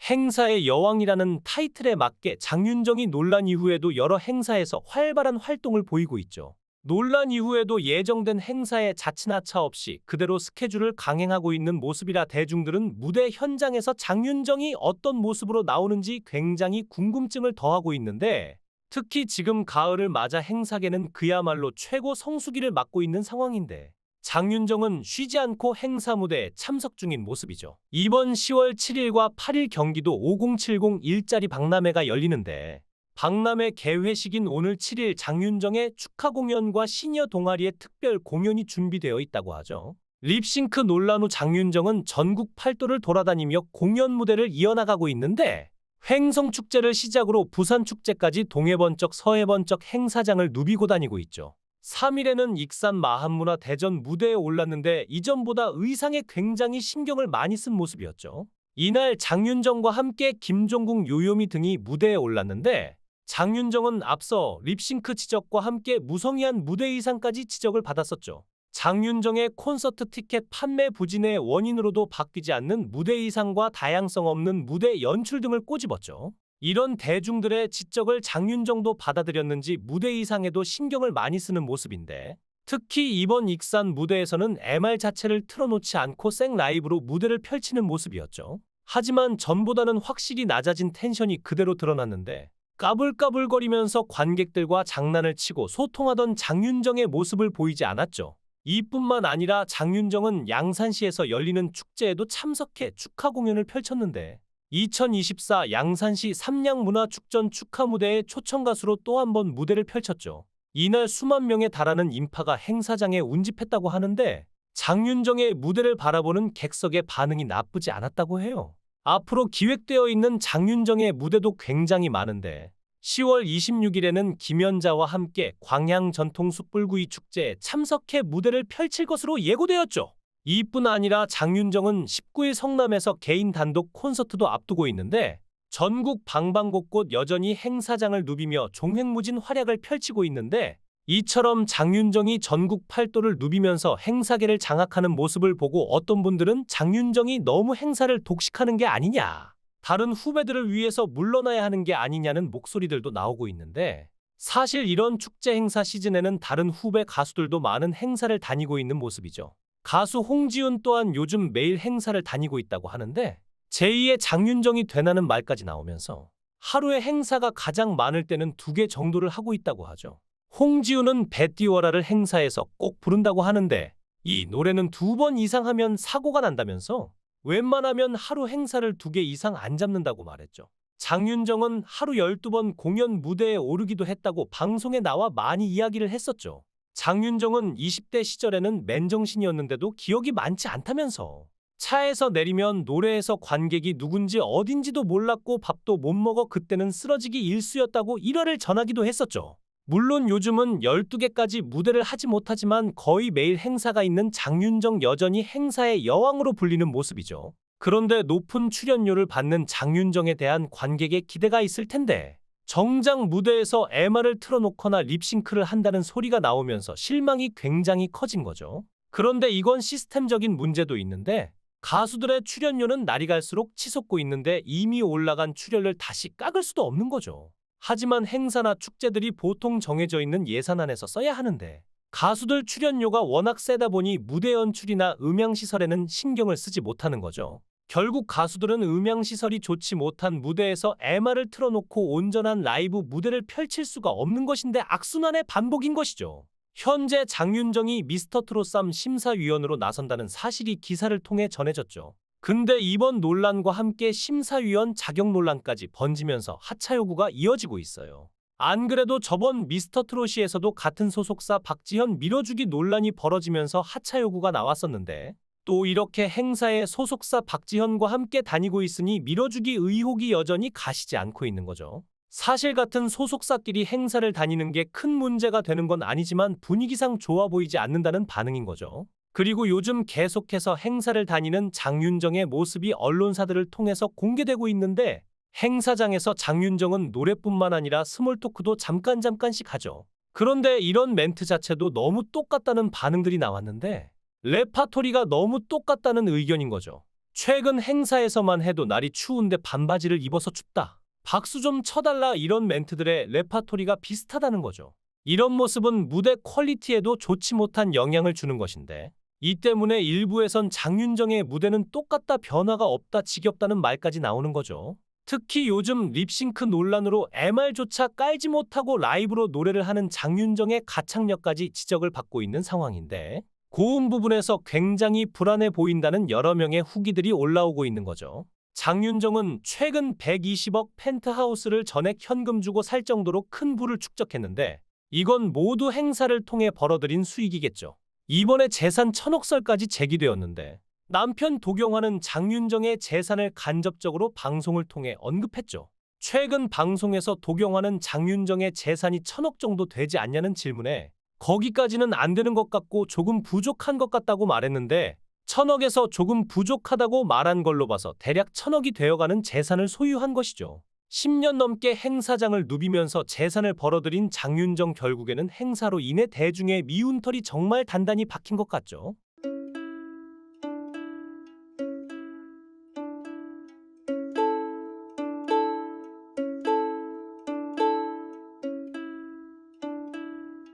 행사의 여왕이라는 타이틀에 맞게 장윤정이 논란 이후에도 여러 행사에서 활발한 활동을 보이고 있죠. 논란 이후에도 예정된 행사에 자치나 차 없이 그대로 스케줄을 강행하고 있는 모습이라 대중들은 무대 현장에서 장윤정이 어떤 모습으로 나오는지 굉장히 궁금증을 더하고 있는데, 특히 지금 가을을 맞아 행사계는 그야말로 최고 성수기를 맞고 있는 상황인데, 장윤정은 쉬지 않고 행사 무대에 참석 중인 모습이죠. 이번 10월 7일과 8일 경기도 5070 일자리 박람회가 열리는데, 박람회 개회식인 오늘 7일 장윤정의 축하 공연과 시니어 동아리의 특별 공연이 준비되어 있다고 하죠. 립싱크 논란 후 장윤정은 전국 팔도를 돌아다니며 공연 무대를 이어나가고 있는데, 횡성축제를 시작으로 부산축제까지 동해번쩍 서해번쩍 행사장을 누비고 다니고 있죠. 3일에는 익산 마한문화대전 무대에 올랐는데 이전보다 의상에 굉장히 신경을 많이 쓴 모습이었죠. 이날 장윤정과 함께 김종국, 요요미 등이 무대에 올랐는데, 장윤정은 앞서 립싱크 지적과 함께 무성의한 무대 의상까지 지적을 받았었죠. 장윤정의 콘서트 티켓 판매 부진의 원인으로도 바뀌지 않는 무대 의상과 다양성 없는 무대 연출 등을 꼬집었죠. 이런 대중들의 지적을 장윤정도 받아들였는지 무대 의상에도 신경을 많이 쓰는 모습인데, 특히 이번 익산 무대에서는 MR 자체를 틀어놓지 않고 생 라이브로 무대를 펼치는 모습이었죠. 하지만 전보다는 확실히 낮아진 텐션이 그대로 드러났는데, 까불까불거리면서 관객들과 장난을 치고 소통하던 장윤정의 모습을 보이지 않았죠. 이뿐만 아니라 장윤정은 양산시에서 열리는 축제에도 참석해 축하 공연을 펼쳤는데, 2024 양산시 삼양문화축전 축하 무대에 초청 가수로 또 한 번 무대를 펼쳤죠. 이날 수만 명에 달하는 인파가 행사장에 운집했다고 하는데, 장윤정의 무대를 바라보는 객석의 반응이 나쁘지 않았다고 해요. 앞으로 기획되어 있는 장윤정의 무대도 굉장히 많은데, 10월 26일에는 김연자와 함께 광양 전통 숯불구이 축제에 참석해 무대를 펼칠 것으로 예고되었죠. 이뿐 아니라 장윤정은 19일 성남에서 개인 단독 콘서트도 앞두고 있는데, 전국 방방곳곳 여전히 행사장을 누비며 종횡무진 활약을 펼치고 있는데, 이처럼 장윤정이 전국 팔도를 누비면서 행사계를 장악하는 모습을 보고 어떤 분들은 장윤정이 너무 행사를 독식하는 게 아니냐, 다른 후배들을 위해서 물러나야 하는 게 아니냐는 목소리들도 나오고 있는데, 사실 이런 축제 행사 시즌에는 다른 후배 가수들도 많은 행사를 다니고 있는 모습이죠. 가수 홍지훈 또한 요즘 매일 행사를 다니고 있다고 하는데, 제2의 장윤정이 되나는 말까지 나오면서 하루에 행사가 가장 많을 때는 2개 정도를 하고 있다고 하죠. 홍지훈은 배 띄워라를 행사에서 꼭 부른다고 하는데, 이 노래는 2번 이상 하면 사고가 난다면서 웬만하면 하루 행사를 2개 이상 안 잡는다고 말했죠. 장윤정은 하루 12번 공연 무대에 오르기도 했다고 방송에 나와 많이 이야기를 했었죠. 장윤정은 20대 시절에는 맨정신이었는데도 기억이 많지 않다면서 차에서 내리면 노래에서 관객이 누군지 어딘지도 몰랐고 밥도 못 먹어 그때는 쓰러지기 일쑤였다고 일화를 전하기도 했었죠. 물론 요즘은 12개까지 무대를 하지 못하지만 거의 매일 행사가 있는 장윤정, 여전히 행사의 여왕으로 불리는 모습이죠. 그런데 높은 출연료를 받는 장윤정에 대한 관객의 기대가 있을 텐데, 정작 무대에서 MR을 틀어놓거나 립싱크를 한다는 소리가 나오면서 실망이 굉장히 커진 거죠. 그런데 이건 시스템적인 문제도 있는데, 가수들의 출연료는 날이 갈수록 치솟고 있는데 이미 올라간 출연료를 다시 깎을 수도 없는 거죠. 하지만 행사나 축제들이 보통 정해져 있는 예산 안에서 써야 하는데, 가수들 출연료가 워낙 세다 보니 무대 연출이나 음향시설에는 신경을 쓰지 못하는 거죠. 결국 가수들은 음향시설이 좋지 못한 무대에서 MR을 틀어놓고 온전한 라이브 무대를 펼칠 수가 없는 것인데 악순환의 반복인 것이죠. 현재 장윤정이 미스터트롯3 심사위원으로 나선다는 사실이 기사를 통해 전해졌죠. 근데 이번 논란과 함께 심사위원 자격 논란까지 번지면서 하차 요구가 이어지고 있어요. 안 그래도 저번 미스터트롯에서도 같은 소속사 박지현 밀어주기 논란이 벌어지면서 하차 요구가 나왔었는데, 또 이렇게 행사에 소속사 박지현과 함께 다니고 있으니 밀어주기 의혹이 여전히 가시지 않고 있는 거죠. 사실 같은 소속사끼리 행사를 다니는 게 큰 문제가 되는 건 아니지만 분위기상 좋아 보이지 않는다는 반응인 거죠. 그리고 요즘 계속해서 행사를 다니는 장윤정의 모습이 언론사들을 통해서 공개되고 있는데, 행사장에서 장윤정은 노래뿐만 아니라 스몰 토크도 잠깐씩 하죠. 그런데 이런 멘트 자체도 너무 똑같다는 반응들이 나왔는데, 레파토리가 너무 똑같다는 의견인 거죠. 최근 행사에서만 해도 날이 추운데 반바지를 입어서 춥다. 박수 좀 쳐달라 이런 멘트들의 레파토리가 비슷하다는 거죠. 이런 모습은 무대 퀄리티에도 좋지 못한 영향을 주는 것인데 이 때문에 일부에선 장윤정의 무대는 똑같다 변화가 없다 지겹다는 말까지 나오는 거죠. 특히 요즘 립싱크 논란으로 MR조차 깔지 못하고 라이브로 노래를 하는 장윤정의 가창력까지 지적을 받고 있는 상황인데 고음 부분에서 굉장히 불안해 보인다는 여러 명의 후기들이 올라오고 있는 거죠. 장윤정은 최근 120억 펜트하우스를 전액 현금 주고 살 정도로 큰 부를 축적했는데 이건 모두 행사를 통해 벌어들인 수익이겠죠. 이번에 재산 1,000억설까지 제기되었는데 남편 도경환은 장윤정의 재산을 간접적으로 방송을 통해 언급했죠. 최근 방송에서 도경환은 장윤정의 재산이 1,000억 정도 되지 않냐는 질문에 거기까지는 안 되는 것 같고 조금 부족한 것 같다고 말했는데 1,000억에서 조금 부족하다고 말한 걸로 봐서 대략 1,000억이 되어가는 재산을 소유한 것이죠. 10년 넘게 행사장을 누비면서 재산을 벌어들인 장윤정 결국에는 행사로 인해 대중의 미운털이 정말 단단히 박힌 것 같죠.